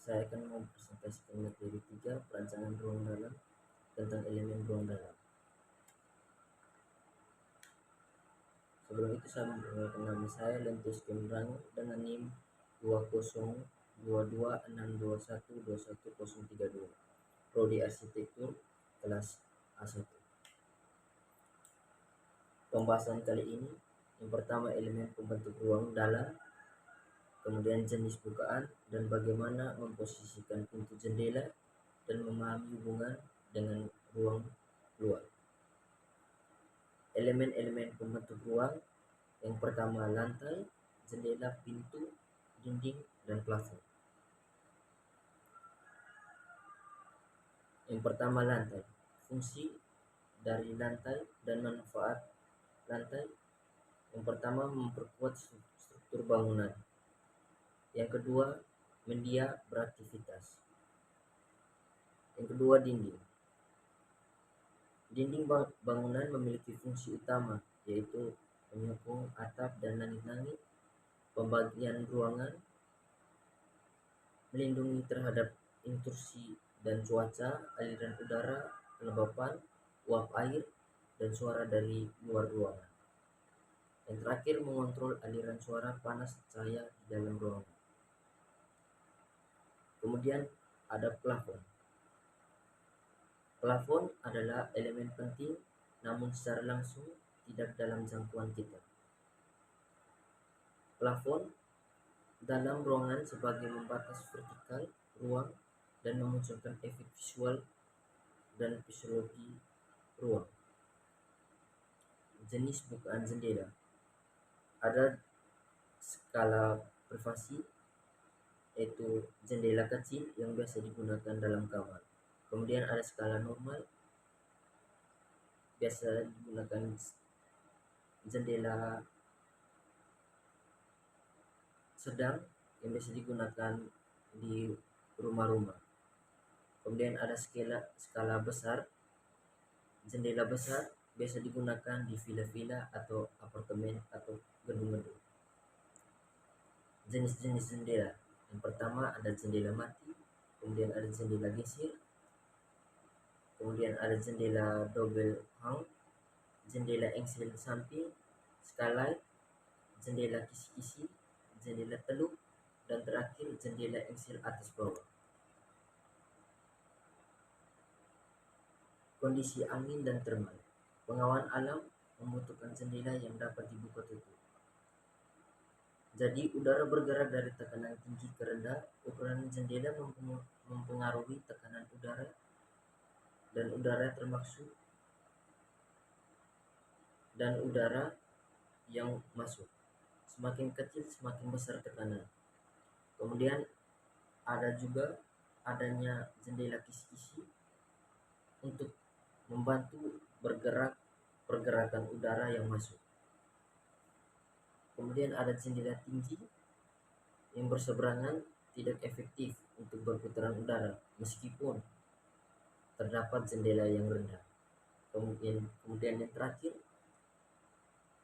Saya akan mempresentasikan materi 3 perancangan ruang dalam tentang elemen ruang dalam. Sebelum itu saya memperkenalkan nama saya Lentus Kemrang dengan NIM 20226212121032, Prodi Arsitektur kelas A1. Pembahasan kali ini yang pertama elemen pembentuk ruang dalam, kemudian jenis bukaan dan bagaimana memposisikan pintu jendela dan memahami hubungan dengan ruang luar. Elemen-elemen pembentuk ruang yang pertama lantai, jendela, pintu, dinding, dan plafon. Yang pertama lantai, fungsi dari lantai dan manfaat lantai. Yang pertama memperkuat struktur bangunan. Yang kedua media beraktivitas. Yang kedua dinding. Dinding bangunan memiliki fungsi utama, yaitu penyokong atap dan langit-langit, pembagian ruangan, melindungi terhadap intrusi dan cuaca, aliran udara, kelembapan, uap air, dan suara dari luar ruangan. Yang terakhir mengontrol aliran suara, panas, cahaya di dalam ruangan. Kemudian ada plafon. Plafon adalah elemen penting namun secara langsung tidak dalam jangkauan kita. Plafon dalam ruangan sebagai membatas vertikal ruang dan memunculkan efek visual dan fisiologi ruang. Jenis bukaan jendela. Ada skala privasi, yaitu jendela kecil yang biasa digunakan dalam kamar. Kemudian ada skala normal, biasa digunakan jendela sedang yang biasa digunakan di rumah-rumah. Kemudian ada skala besar, jendela besar biasa digunakan di villa-villa atau apartemen atau gedung-gedung. Jenis-jenis jendela. Yang pertama ada jendela mati, kemudian ada jendela geser, kemudian ada jendela double hung, jendela engsel samping, skylight, jendela kisi-kisi, jendela teluk, dan terakhir jendela engsel atas bawah. Kondisi angin dan termal. Pengawan alam membutuhkan jendela yang dapat dibuka tutup. Jadi udara bergerak dari tekanan tinggi ke rendah. Ukuran jendela mempengaruhi tekanan udara dan udara termasuk dan udara yang masuk. Semakin kecil semakin besar tekanan. Kemudian ada juga adanya jendela kisi-kisi untuk membantu pergerakan udara yang masuk. Kemudian ada jendela tinggi yang berseberangan tidak efektif untuk berputaran udara meskipun terdapat jendela yang rendah. Kemudian yang terakhir,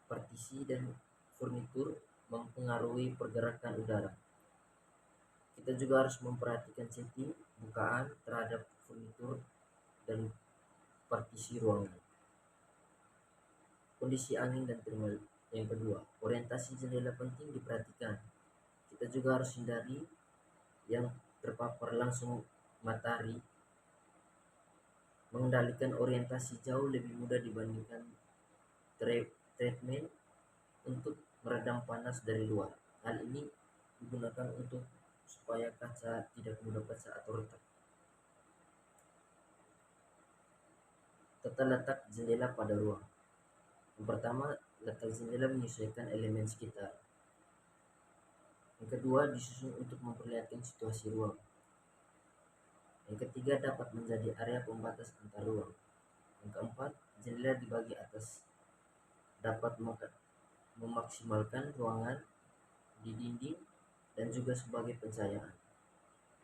partisi dan furnitur mempengaruhi pergerakan udara. Kita juga harus memperhatikan setting bukaan terhadap furnitur dan partisi ruangan. Kondisi angin dan termal. Yang kedua, orientasi jendela penting diperhatikan. Kita juga harus hindari yang terpapar langsung matahari. Mengendalikan orientasi jauh lebih mudah dibandingkan treatment untuk meredam panas dari luar. Hal ini digunakan untuk supaya kaca tidak mudah pecah atau retak. Tata letak jendela pada ruang. Yang pertama, letak jendela menyesuaikan elemen sekitar. Yang kedua, disusun untuk memperlihatkan situasi ruang. Yang ketiga, dapat menjadi area pembatas antar ruang. Yang keempat, jendela di bagian atas dapat memaksimalkan ruangan di dinding dan juga sebagai pencahayaan.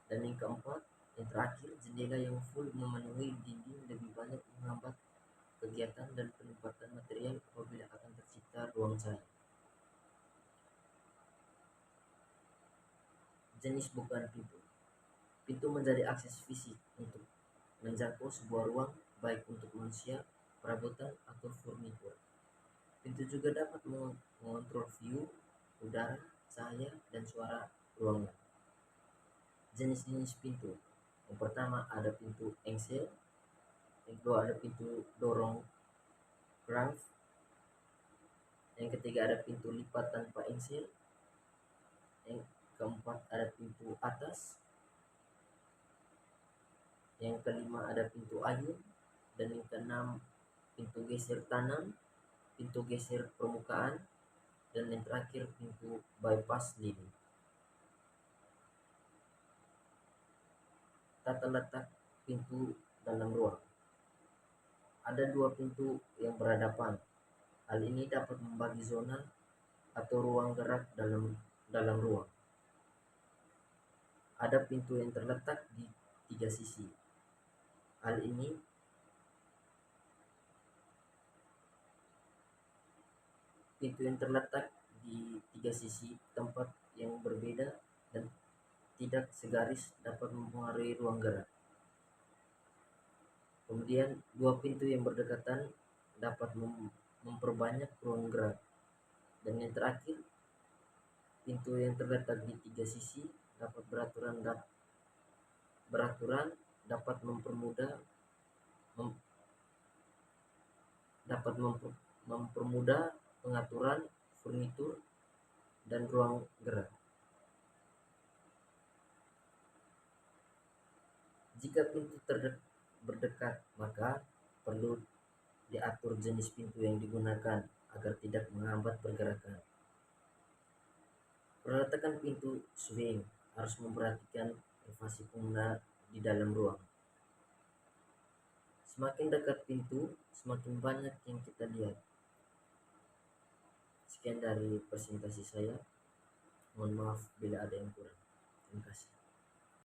Dan yang keempat, yang terakhir, jendela yang full memenuhi dinding lebih banyak menghambat kegiatan dan penempatan material apabila akan tercipta ruang cahaya. Jenis bukaan pintu. Pintu menjadi akses fisik untuk menjangkau sebuah ruang, baik untuk manusia, perabotan, atau furnitur. Pintu juga dapat mengontrol view, udara, cahaya, dan suara ruangan. Jenis-jenis pintu. Yang pertama ada pintu engsel, yang kedua ada pintu dorong Graf, yang ketiga ada pintu lipat tanpa engsel, yang keempat ada pintu atas, yang kelima ada pintu ayun, dan yang keenam pintu geser tanam, pintu geser permukaan, dan yang terakhir pintu bypass lidi. Tata letak pintu dalam ruang. Ada dua pintu yang berhadapan. Hal ini dapat membagi zona atau ruang gerak dalam ruang. Ada pintu yang terletak di tiga sisi. Hal ini pintu yang terletak di tiga sisi tempat yang berbeda dan tidak segaris dapat mempengaruhi ruang gerak. Kemudian dua pintu yang berdekatan dapat memperbanyak ruang gerak. Dan yang terakhir, pintu yang terletak di tiga sisi dapat beraturan dapat mempermudah pengaturan furnitur dan ruang gerak. Jika pintu berdekat, maka perlu diatur jenis pintu yang digunakan agar tidak menghambat pergerakan. Peletakan pintu swing harus memperhatikan privasi pengguna di dalam ruang. Semakin dekat pintu, semakin banyak yang kita lihat. Sekian dari presentasi saya. Mohon maaf bila ada yang kurang. Terima kasih.